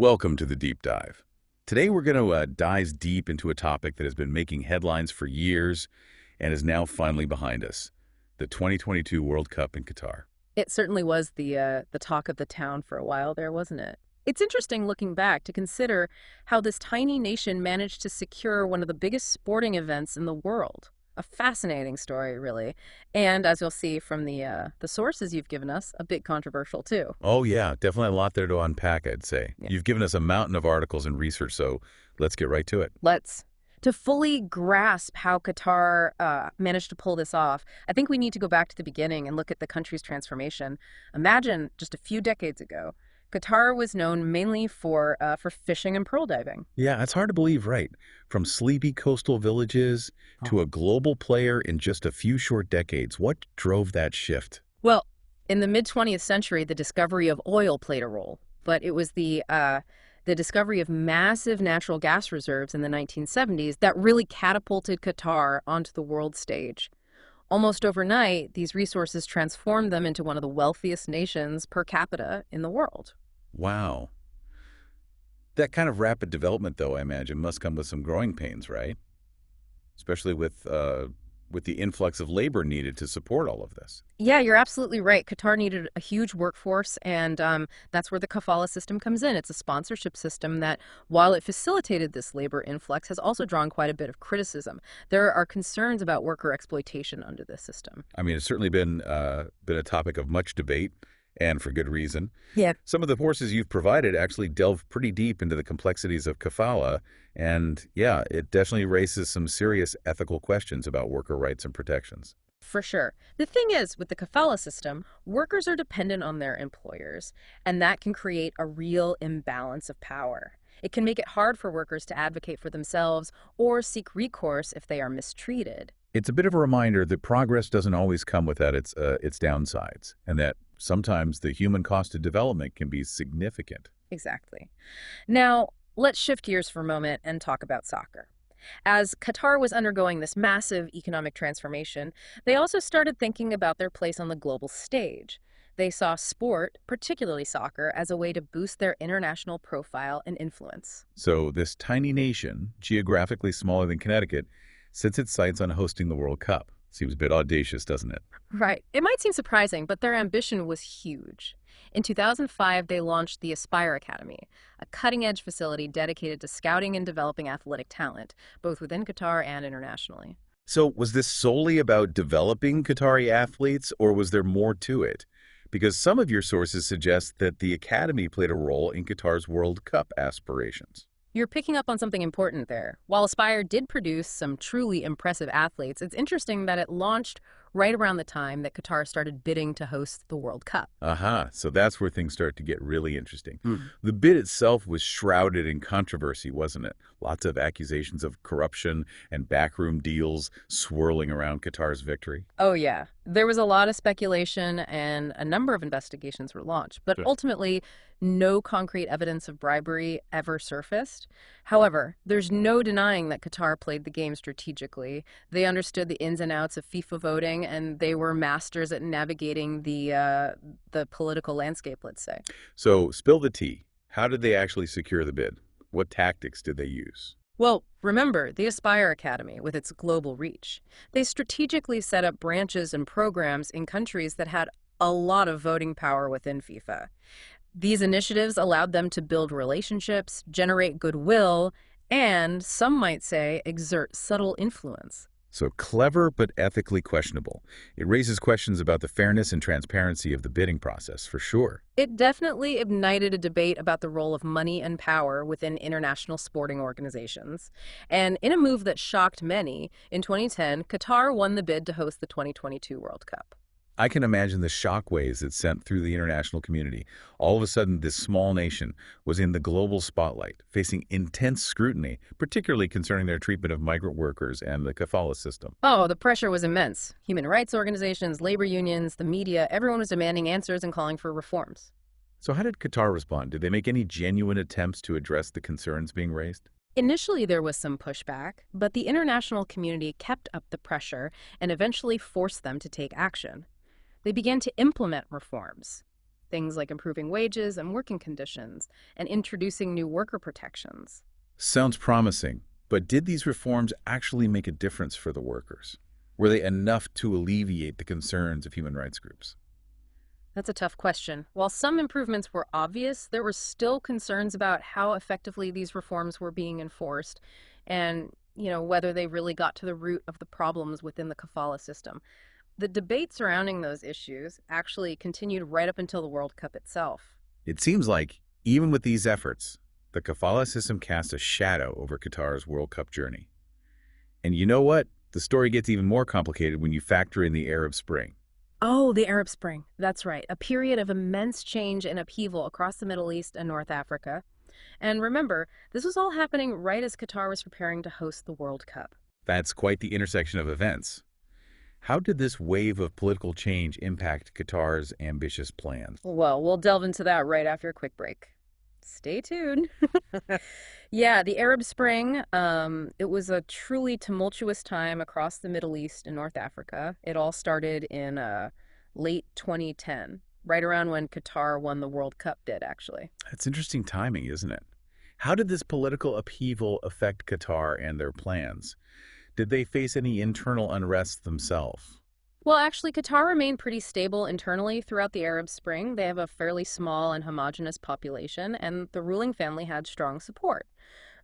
Welcome to the Deep Dive. Today we're going to dive deep into a topic that has been making headlines for years and is now finally behind us, the 2022 World Cup in Qatar. It certainly was the talk of the town for a while there, wasn't it? It's interesting looking back to consider how this tiny nation managed to secure one of the biggest sporting events in the world. A fascinating story, really. And as you'll see from the sources you've given us, a bit controversial too. Oh yeah, definitely a lot there to unpack, I'd say. Yeah. You've given us a mountain of articles and research, so let's get right to it. Let's To fully grasp how Qatar managed to pull this off, I think we need to go back to the beginning and look at the country's transformation. Imagine just a few decades ago, Qatar was known mainly for fishing and pearl diving. Yeah, it's hard to believe, right? From sleepy coastal villages to a global player in just a few short decades. What drove that shift? Well, in the mid-20th century, the discovery of oil played a role, but it was the discovery of massive natural gas reserves in the 1970s that really catapulted Qatar onto the world stage. Almost overnight, these resources transformed them into one of the wealthiest nations per capita in the world. Wow. That kind of rapid development, though, I imagine, must come with some growing pains, right? Especially with the influx of labor needed to support all of this. Yeah, you're absolutely right. Qatar needed a huge workforce, and that's where the kafala system comes in. It's a sponsorship system that, while it facilitated this labor influx, has also drawn quite a bit of criticism. There are concerns about worker exploitation under this system. I mean, it's certainly been a topic of much debate, and for good reason. Yeah. Some of the courses you've provided actually delve pretty deep into the complexities of kafala, and yeah, it definitely raises some serious ethical questions about worker rights and protections. For sure. The thing is, with the kafala system, workers are dependent on their employers, and that can create a real imbalance of power. It can make it hard for workers to advocate for themselves or seek recourse if they are mistreated. It's a bit of a reminder that progress doesn't always come without its downsides, and that sometimes the human cost of development can be significant. Exactly. Now, let's shift gears for a moment and talk about soccer. As Qatar was undergoing this massive economic transformation, they also started thinking about their place on the global stage. They saw sport, particularly soccer, as a way to boost their international profile and influence. So this tiny nation, geographically smaller than Connecticut, sets its sights on hosting the World Cup. Seems a bit audacious, doesn't it? Right. It might seem surprising, but their ambition was huge. In 2005, they launched the Aspire Academy, a cutting-edge facility dedicated to scouting and developing athletic talent, both within Qatar and internationally. So was this solely about developing Qatari athletes, or was there more to it? Because some of your sources suggest that the academy played a role in Qatar's World Cup aspirations. You're picking up on something important there. While Aspire did produce some truly impressive athletes, it's interesting that it launched right around the time that Qatar started bidding to host the World Cup. Aha, so that's where things start to get really interesting. The bid itself was shrouded in controversy, wasn't it? Lots of accusations of corruption and backroom deals swirling around Qatar's victory. Oh, yeah. There was a lot of speculation and a number of investigations were launched, but Sure. ultimately, no concrete evidence of bribery ever surfaced. However, there's no denying that Qatar played the game strategically. They understood the ins and outs of FIFA voting, and they were masters at navigating the political landscape, let's say. So spill the tea. How did they actually secure the bid? What tactics did they use? Well, remember the Aspire Academy with its global reach. They strategically set up branches and programs in countries that had a lot of voting power within FIFA. These initiatives allowed them to build relationships, generate goodwill, and, some might say, exert subtle influence. So clever but ethically questionable. It raises questions about the fairness and transparency of the bidding process, for sure. It definitely ignited a debate about the role of money and power within international sporting organizations. And in a move that shocked many, in 2010, Qatar won the bid to host the 2022 World Cup. I can imagine the shockwaves it sent through the international community. All of a sudden, this small nation was in the global spotlight, facing intense scrutiny, particularly concerning their treatment of migrant workers and the kafala system. Oh, the pressure was immense. Human rights organizations, labor unions, the media, everyone was demanding answers and calling for reforms. So how did Qatar respond? Did they make any genuine attempts to address the concerns being raised? Initially, there was some pushback, but the international community kept up the pressure and eventually forced them to take action. They began to implement reforms. things like improving wages and working conditions and introducing new worker protections. Sounds promising, but did these reforms actually make a difference for the workers? Were they enough to alleviate the concerns of human rights groups? That's a tough question. While some improvements were obvious, there were still concerns about how effectively these reforms were being enforced and, whether they really got to the root of the problems within the kafala system. The debate surrounding those issues actually continued right up until the World Cup itself. It seems like, even with these efforts, the kafala system cast a shadow over Qatar's World Cup journey. And you know what? The story gets even more complicated when you factor in the Arab Spring. Oh, the Arab Spring. That's right. A period of immense change and upheaval across the Middle East and North Africa. And remember, this was all happening right as Qatar was preparing to host the World Cup. That's quite the intersection of events. How did this wave of political change impact Qatar's ambitious plans? Well, we'll delve into that right after a quick break. Stay tuned. Yeah, the Arab Spring, it was a truly tumultuous time across the Middle East and North Africa. It all started in late 2010, right around when Qatar won the World Cup actually. That's interesting timing, isn't it? How did this political upheaval affect Qatar and their plans? Did they face any internal unrest themselves? Well, actually, Qatar remained pretty stable internally throughout the Arab Spring. They have a fairly small and homogenous population, and the ruling family had strong support.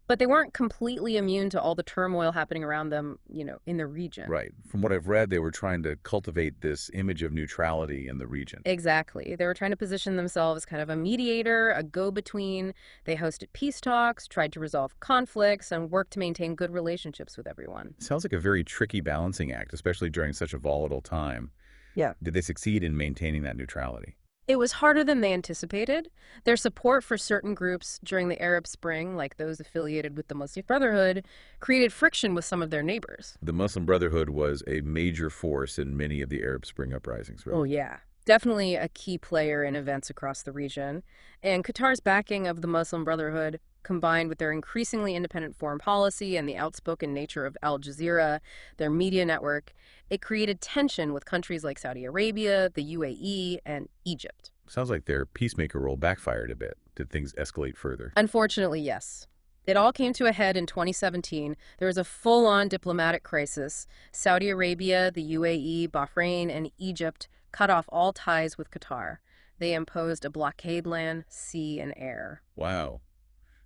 But they weren't completely immune to all the turmoil happening around them, in the region. Right. From what I've read, they were trying to cultivate this image of neutrality in the region. Exactly. They were trying to position themselves as kind of a mediator, a go-between. They hosted peace talks, tried to resolve conflicts, and worked to maintain good relationships with everyone. Sounds like a very tricky balancing act, especially during such a volatile time. Yeah. Did they succeed in maintaining that neutrality? It was harder than they anticipated. Their support for certain groups during the Arab Spring, like those affiliated with the Muslim Brotherhood, created friction with some of their neighbors. The Muslim Brotherhood was a major force in many of the Arab Spring uprisings, right? Oh, yeah. Definitely a key player in events across the region. And Qatar's backing of the Muslim Brotherhood, combined with their increasingly independent foreign policy and the outspoken nature of Al Jazeera, their media network, it created tension with countries like Saudi Arabia, the UAE, and Egypt. Sounds like their peacemaker role backfired a bit. Did things escalate further? Unfortunately, yes. It all came to a head in 2017. There was a full-on diplomatic crisis. Saudi Arabia, the UAE, Bahrain, and Egypt cut off all ties with Qatar. They imposed a blockade land, sea, and air. Wow.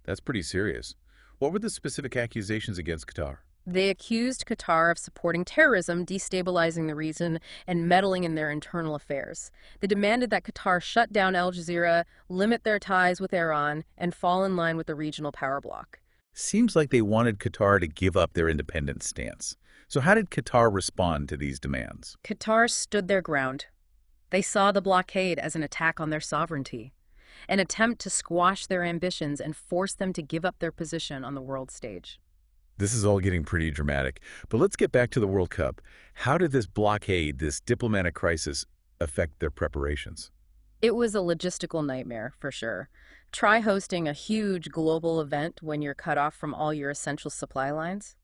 That's pretty serious. What were the specific accusations against Qatar? They accused Qatar of supporting terrorism, destabilizing the region, and meddling in their internal affairs. They demanded that Qatar shut down Al Jazeera, limit their ties with Iran, and fall in line with the regional power bloc. Seems like they wanted Qatar to give up their independent stance. So how did Qatar respond to these demands? Qatar stood their ground. They saw the blockade as an attack on their sovereignty, an attempt to squash their ambitions and force them to give up their position on the world stage. This is all getting pretty dramatic. But let's get back to the World Cup. How did this blockade, this diplomatic crisis, affect their preparations? It was a logistical nightmare, for sure. Try hosting a huge global event when you're cut off from all your essential supply lines.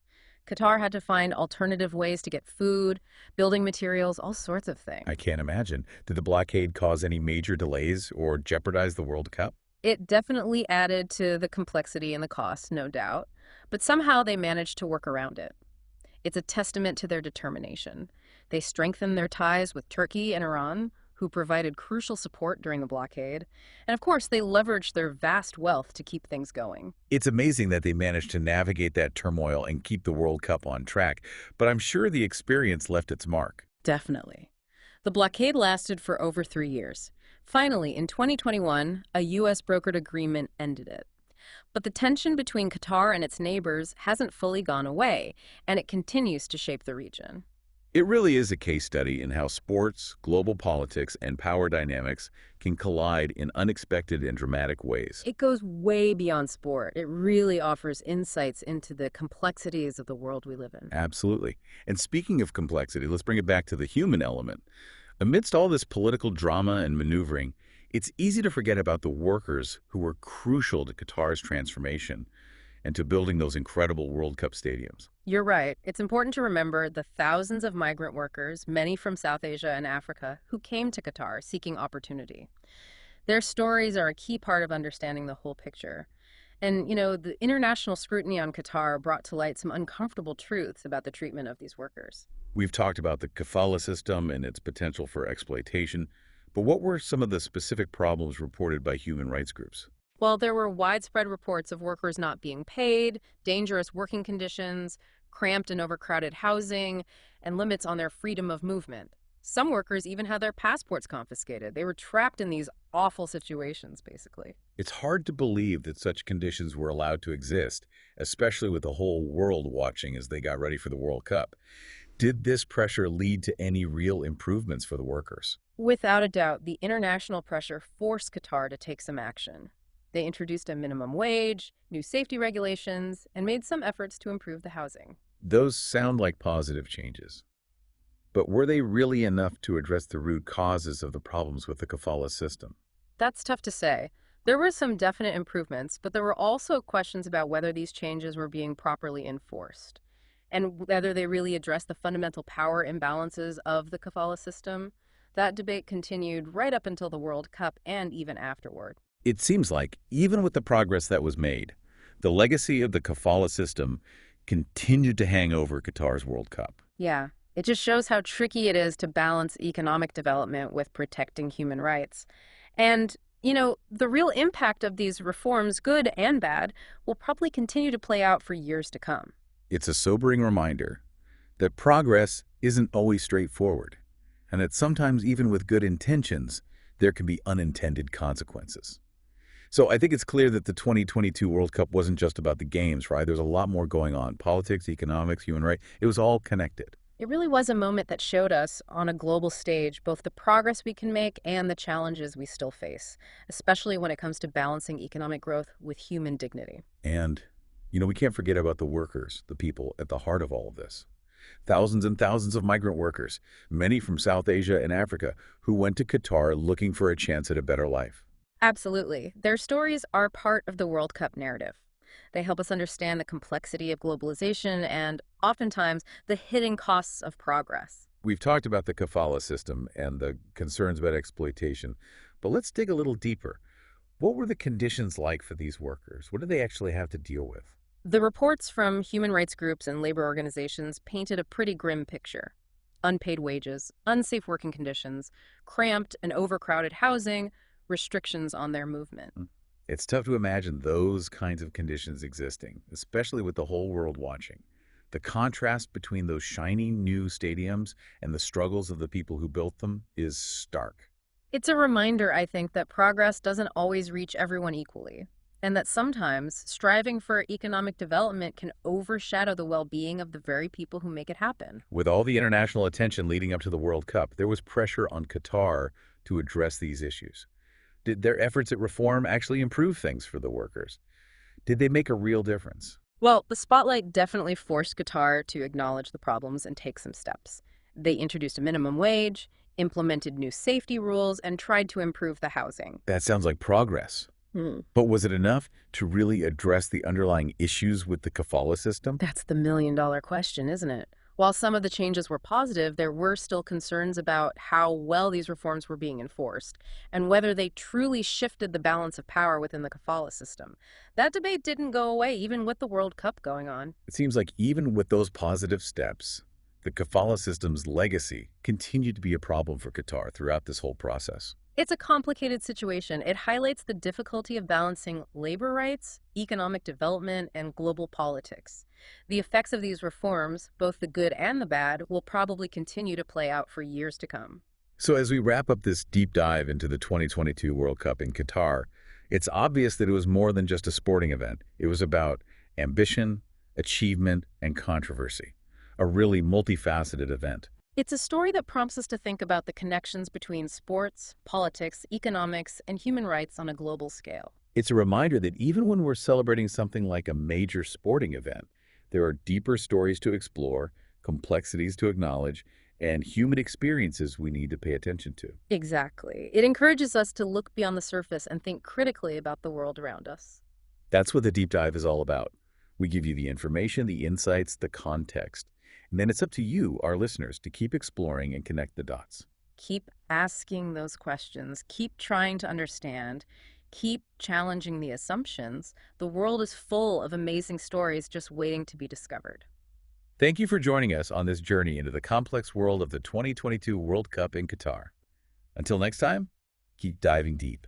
Qatar had to find alternative ways to get food, building materials, all sorts of things. I can't imagine. Did the blockade cause any major delays or jeopardize the World Cup? It definitely added to the complexity and the cost, no doubt, but somehow they managed to work around it. It's a testament to their determination. They strengthened their ties with Turkey and Iran, who provided crucial support during the blockade. And of course, they leveraged their vast wealth to keep things going. It's amazing that they managed to navigate that turmoil and keep the World Cup on track, but I'm sure the experience left its mark. Definitely. The blockade lasted for over 3 years. Finally, in 2021, a U.S. brokered agreement ended it. But the tension between Qatar and its neighbors hasn't fully gone away, and it continues to shape the region. It really is a case study in how sports, global politics, and power dynamics can collide in unexpected and dramatic ways. It goes way beyond sport. It really offers insights into the complexities of the world we live in. Absolutely. And speaking of complexity, let's bring it back to the human element. Amidst all this political drama and maneuvering, it's easy to forget about the workers who were crucial to Qatar's transformation and to building those incredible World Cup stadiums. You're right. It's important to remember the thousands of migrant workers, many from South Asia and Africa, who came to Qatar seeking opportunity. Their stories are a key part of understanding the whole picture. And, the international scrutiny on Qatar brought to light some uncomfortable truths about the treatment of these workers. We've talked about the kafala system and its potential for exploitation, but what were some of the specific problems reported by human rights groups? While there were widespread reports of workers not being paid, dangerous working conditions, cramped and overcrowded housing, and limits on their freedom of movement. Some workers even had their passports confiscated. They were trapped in these awful situations, basically. It's hard to believe that such conditions were allowed to exist, especially with the whole world watching as they got ready for the World Cup. Did this pressure lead to any real improvements for the workers? Without a doubt, the international pressure forced Qatar to take some action. They introduced a minimum wage, new safety regulations, and made some efforts to improve the housing. Those sound like positive changes. But were they really enough to address the root causes of the problems with the kafala system? That's tough to say. There were some definite improvements, but there were also questions about whether these changes were being properly enforced and whether they really addressed the fundamental power imbalances of the kafala system. That debate continued right up until the World Cup and even afterward. It seems like, even with the progress that was made, the legacy of the kafala system continued to hang over Qatar's World Cup. Yeah, it just shows how tricky it is to balance economic development with protecting human rights. And, the real impact of these reforms, good and bad, will probably continue to play out for years to come. It's a sobering reminder that progress isn't always straightforward, and that sometimes even with good intentions, there can be unintended consequences. So I think it's clear that the 2022 World Cup wasn't just about the games, right? There's a lot more going on. Politics, economics, human rights. It was all connected. It really was a moment that showed us, on a global stage, both the progress we can make and the challenges we still face, especially when it comes to balancing economic growth with human dignity. And, we can't forget about the workers, the people at the heart of all of this. Thousands and thousands of migrant workers, many from South Asia and Africa, who went to Qatar looking for a chance at a better life. Absolutely. Their stories are part of the World Cup narrative. They help us understand the complexity of globalization and, oftentimes, the hidden costs of progress. We've talked about the kafala system and the concerns about exploitation, but let's dig a little deeper. What were the conditions like for these workers? What did they actually have to deal with? The reports from human rights groups and labor organizations painted a pretty grim picture. Unpaid wages, unsafe working conditions, cramped and overcrowded housing, restrictions on their movement. It's tough to imagine those kinds of conditions existing, especially with the whole world watching. The contrast between those shiny new stadiums and the struggles of the people who built them is stark. It's a reminder, I think, that progress doesn't always reach everyone equally, and that sometimes striving for economic development can overshadow the well-being of the very people who make it happen. With all the international attention leading up to the World Cup, there was pressure on Qatar to address these issues. Did their efforts at reform actually improve things for the workers? Did they make a real difference? Well, the spotlight definitely forced Qatar to acknowledge the problems and take some steps. They introduced a minimum wage, implemented new safety rules, and tried to improve the housing. That sounds like progress. But was it enough to really address the underlying issues with the kafala system? That's the million-dollar question, isn't it? While some of the changes were positive, there were still concerns about how well these reforms were being enforced and whether they truly shifted the balance of power within the kafala system. That debate didn't go away, even with the World Cup going on. It seems like even with those positive steps, the kafala system's legacy continued to be a problem for Qatar throughout this whole process. It's a complicated situation. It highlights the difficulty of balancing labor rights, economic development, and global politics. The effects of these reforms, both the good and the bad, will probably continue to play out for years to come. So as we wrap up this deep dive into the 2022 World Cup in Qatar, it's obvious that it was more than just a sporting event. It was about ambition, achievement, and controversy. A really multifaceted event. It's a story that prompts us to think about the connections between sports, politics, economics, and human rights on a global scale. It's a reminder that even when we're celebrating something like a major sporting event, there are deeper stories to explore, complexities to acknowledge, and human experiences we need to pay attention to. Exactly. It encourages us to look beyond the surface and think critically about the world around us. That's what the deep dive is all about. We give you the information, the insights, the context. And then it's up to you, our listeners, to keep exploring and connect the dots. Keep asking those questions. Keep trying to understand. Keep challenging the assumptions. The world is full of amazing stories just waiting to be discovered. Thank you for joining us on this journey into the complex world of the 2022 World Cup in Qatar. Until next time, keep diving deep.